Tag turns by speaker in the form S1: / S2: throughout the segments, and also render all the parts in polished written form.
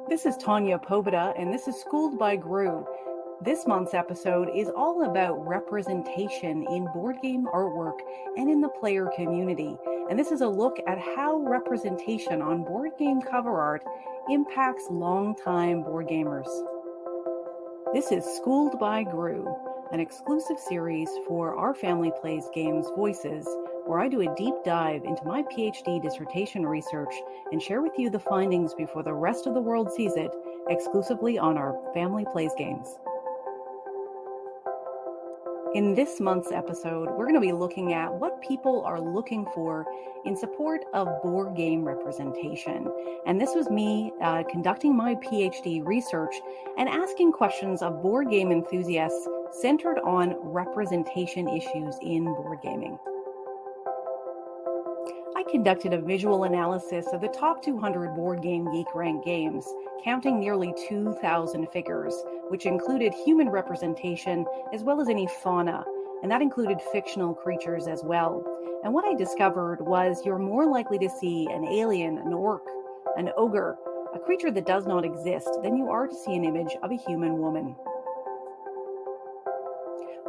S1: This is Tanya Pobeda, and this is Schooled by Gru. This month's episode is all about representation in board game artwork and in the player community. And this is a look at how representation on board game cover art impacts longtime board gamers. This is Schooled by Gru, an exclusive series for Our Family Plays Games Voices, where I do a deep dive into my PhD dissertation research and share with you the findings before the rest of the world sees it, exclusively on Our Family Plays Games. In this month's episode, we're going to be looking at what people are looking for in support of board game representation. And this was me conducting my PhD research and asking questions of board game enthusiasts centered on representation issues in board gaming. I conducted a visual analysis of the top 200 Board Game Geek ranked games, counting nearly 2,000 figures, which included human representation as well as any fauna, and that included fictional creatures as well. And what I discovered was you're more likely to see an alien, an orc, an ogre, a creature that does not exist, than you are to see an image of a human woman.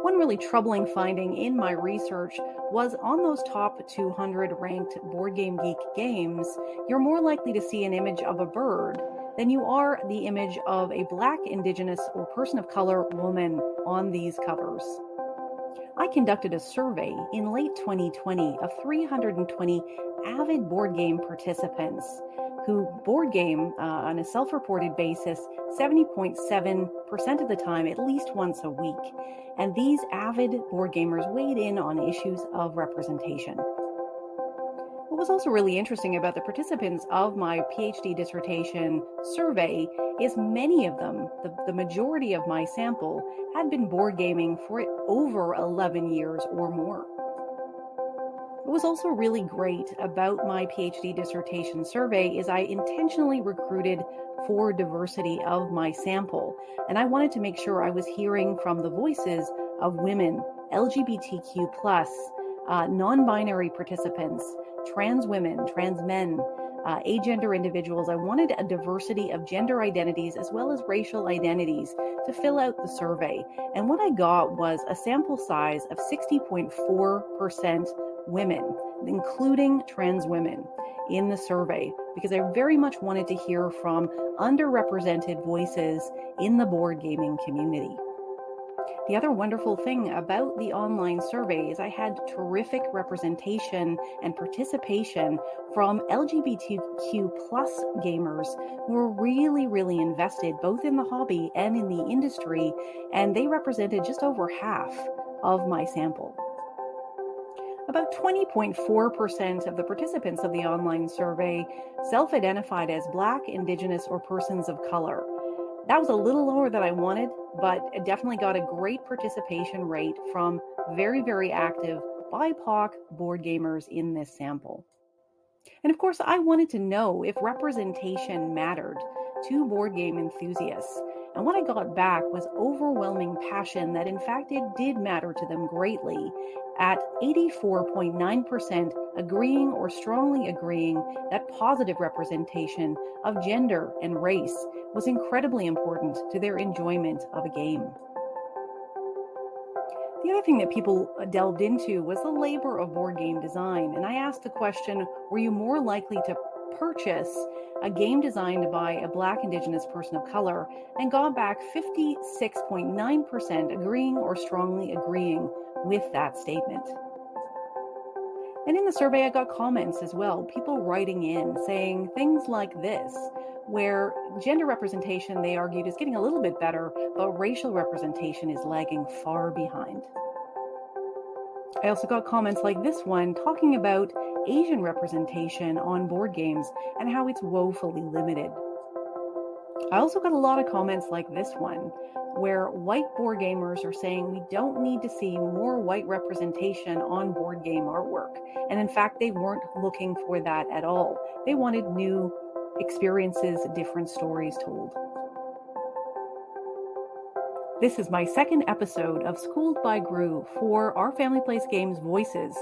S1: One really troubling finding in my research was on those top 200 ranked Board Game Geek games, you're more likely to see an image of a bird than you are the image of a Black, Indigenous, or person of color woman on these covers. I conducted a survey in late 2020 of 320 avid board game participants who board game on a self-reported basis 70.7% of the time, at least once a week. And these avid board gamers weighed in on issues of representation. What was also really interesting about the participants of my PhD dissertation survey is many of them, the majority of my sample, had been board gaming for over 11 years or more. What was also really great about my PhD dissertation survey is I intentionally recruited for diversity of my sample, and I wanted to make sure I was hearing from the voices of women, LGBTQ+, non-binary participants, trans women, trans men, agender individuals. I wanted a diversity of gender identities as well as racial identities to fill out the survey. And what I got was a sample size of 60.4% women, including trans women, in the survey, because I very much wanted to hear from underrepresented voices in the board gaming community. The other wonderful thing about the online survey is I had terrific representation and participation from LGBTQ+ gamers who were really, really invested both in the hobby and in the industry, and they represented just over half of my sample. About 20.4% of the participants of the online survey self-identified as Black, Indigenous, or persons of color. That was a little lower than I wanted, but it definitely got a great participation rate from very, very active BIPOC board gamers in this sample. And of course, I wanted to know if representation mattered to board game enthusiasts. And what I got back was overwhelming passion that in fact it did matter to them greatly, at 84.9% agreeing or strongly agreeing that positive representation of gender and race was incredibly important to their enjoyment of a game. The other thing that people delved into was the labor of board game design. And I asked the question, were you more likely to purchase a game designed by a Black, Indigenous, person of color, and got back 56.9% agreeing or strongly agreeing with that statement. And in the survey, I got comments as well, people writing in saying things like this, where gender representation, they argued, is getting a little bit better, but racial representation is lagging far behind. I also got comments like this one talking about Asian representation on board games and how it's woefully limited. I also got a lot of comments like this one, where white board gamers are saying we don't need to see more white representation on board game artwork. And in fact, they weren't looking for that at all. They wanted new experiences, different stories told. This is my second episode of Schooled by Gru for Our Family Plays Games Voices,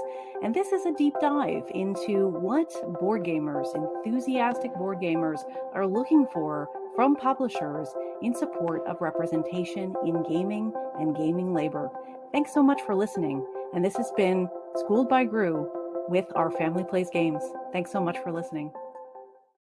S1: and this is a deep dive into what board gamers, enthusiastic board gamers, are looking for from publishers in support of representation in gaming and gaming labor. Thanks so much for listening. And this has been Schooled by Gru with Our Family Plays Games. Thanks so much for listening.